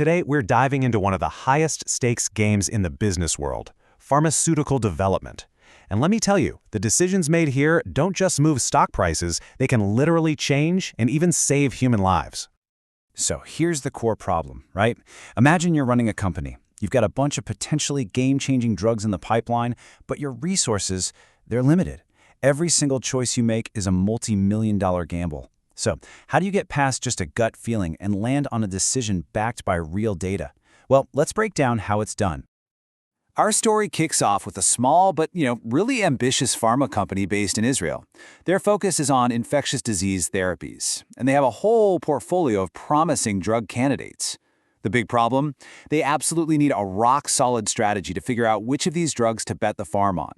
Today, we're diving into one of the highest stakes games in the business world, pharmaceutical development. And let me tell you, the decisions made here don't just move stock prices, they can literally change and even save human lives. So here's the core problem, right? Imagine you're running a company. You've got a bunch of potentially game-changing drugs in the pipeline, but your resources, they're limited. Every single choice you make is a multi-million-dollar gamble. So how do you get past just a gut feeling and land on a decision backed by real data? Well, let's break down how it's done. Our story kicks off with a small but, really ambitious pharma company based in Israel. Their focus is on infectious disease therapies, and they have a whole portfolio of promising drug candidates. The big problem? They absolutely need a rock-solid strategy to figure out which of these drugs to bet the farm on.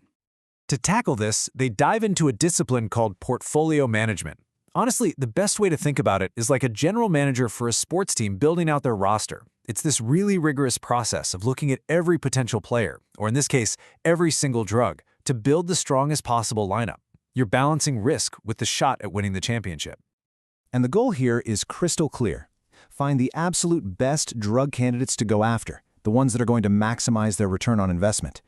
To tackle this, they dive into a discipline called portfolio management. Honestly, the best way to think about it is like a general manager for a sports team building out their roster. It's this really rigorous process of looking at every potential player, or in this case, every single drug, to build the strongest possible lineup. You're balancing risk with the shot at winning the championship. And the goal here is crystal clear. Find the absolute best drug candidates to go after, the ones that are going to maximize their return on investment.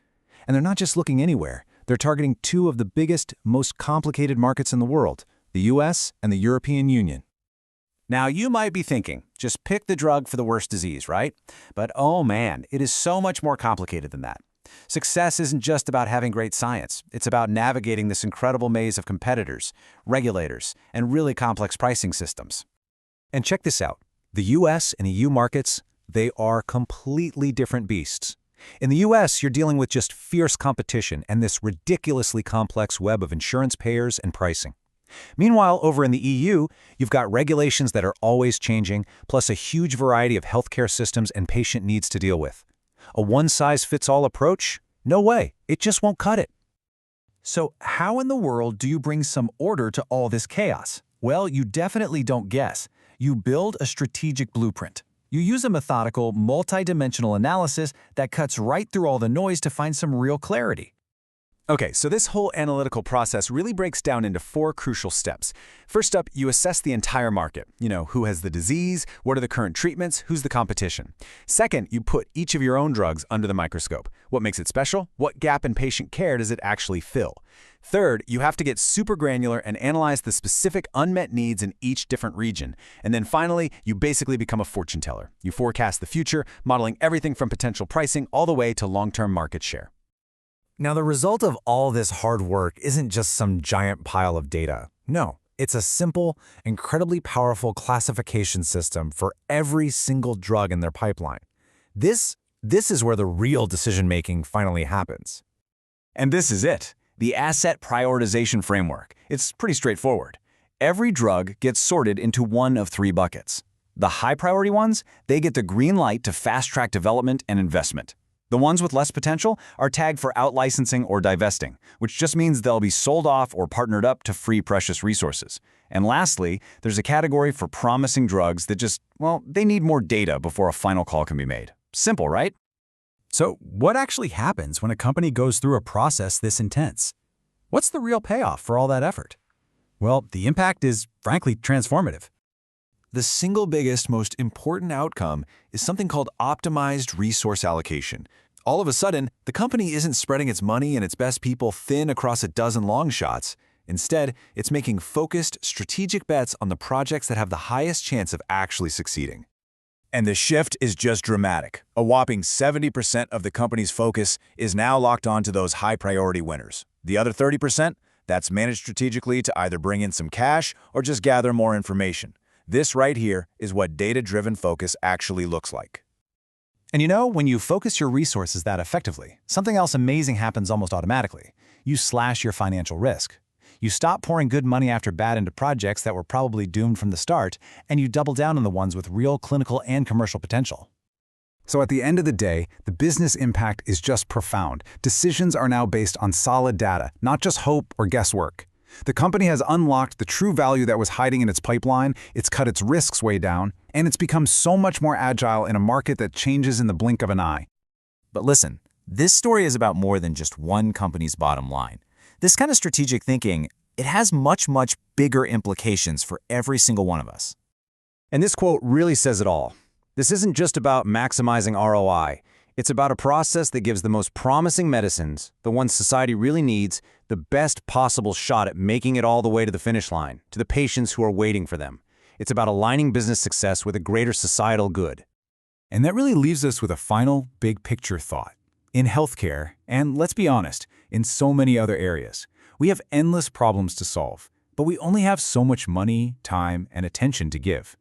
And they're not just looking anywhere. They're targeting two of the biggest, most complicated markets in the world, the US and the European Union. Now, you might be thinking, just pick the drug for the worst disease, right? But oh man, it is so much more complicated than that. Success isn't just about having great science. It's about navigating this incredible maze of competitors, regulators, and really complex pricing systems. And check this out. The US and EU markets, they are completely different beasts. In the US, you're dealing with just fierce competition and this ridiculously complex web of insurance payers and pricing. Meanwhile, over in the EU, you've got regulations that are always changing, plus a huge variety of healthcare systems and patient needs to deal with. A one-size-fits-all approach? No way. It just won't cut it. So how in the world do you bring some order to all this chaos? Well, you definitely don't guess. You build a strategic blueprint. You use a methodical, multi-dimensional analysis that cuts right through all the noise to find some real clarity. Okay, so this whole analytical process really breaks down into 4 crucial steps. First up, you assess the entire market. Who has the disease, what are the current treatments, who's the competition. Second, you put each of your own drugs under the microscope. What makes it special? What gap in patient care does it actually fill? Third, you have to get super granular and analyze the specific unmet needs in each different region. And then finally, you basically become a fortune teller. You forecast the future, modeling everything from potential pricing all the way to long-term market share. Now, the result of all this hard work isn't just some giant pile of data. No, it's a simple, incredibly powerful classification system for every single drug in their pipeline. This is where the real decision-making finally happens. And this is it, the asset prioritization framework. It's pretty straightforward. Every drug gets sorted into one of 3 buckets. The high-priority ones, they get the green light to fast-track development and investment. The ones with less potential are tagged for out-licensing or divesting, which just means they'll be sold off or partnered up to free precious resources. And lastly, there's a category for promising drugs that they need more data before a final call can be made. Simple, right? So what actually happens when a company goes through a process this intense? What's the real payoff for all that effort? Well, the impact is, frankly, transformative. The single biggest, most important outcome is something called optimized resource allocation. All of a sudden, the company isn't spreading its money and its best people thin across a dozen long shots. Instead, it's making focused, strategic bets on the projects that have the highest chance of actually succeeding. And the shift is just dramatic. A whopping 70% of the company's focus is now locked onto those high-priority winners. The other 30%, that's managed strategically to either bring in some cash or just gather more information. This right here is what data-driven focus actually looks like. And when you focus your resources that effectively, something else amazing happens almost automatically. You slash your financial risk. You stop pouring good money after bad into projects that were probably doomed from the start, and you double down on the ones with real clinical and commercial potential. So at the end of the day, the business impact is just profound. Decisions are now based on solid data, not just hope or guesswork. The company has unlocked the true value that was hiding in its pipeline, it's cut its risks way down, and it's become so much more agile in a market that changes in the blink of an eye. But listen, this story is about more than just one company's bottom line. This kind of strategic thinking, it has much, much bigger implications for every single one of us. And this quote really says it all. This isn't just about maximizing ROI. It's about a process that gives the most promising medicines, the ones society really needs, the best possible shot at making it all the way to the finish line, to the patients who are waiting for them. It's about aligning business success with a greater societal good. And that really leaves us with a final, big-picture thought. In healthcare, and let's be honest, in so many other areas, we have endless problems to solve, but we only have so much money, time, and attention to give.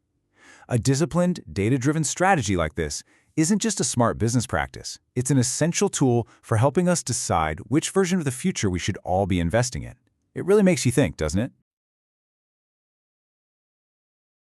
A disciplined, data-driven strategy like this isn't just a smart business practice. It's an essential tool for helping us decide which version of the future we should all be investing in. It really makes you think, doesn't it?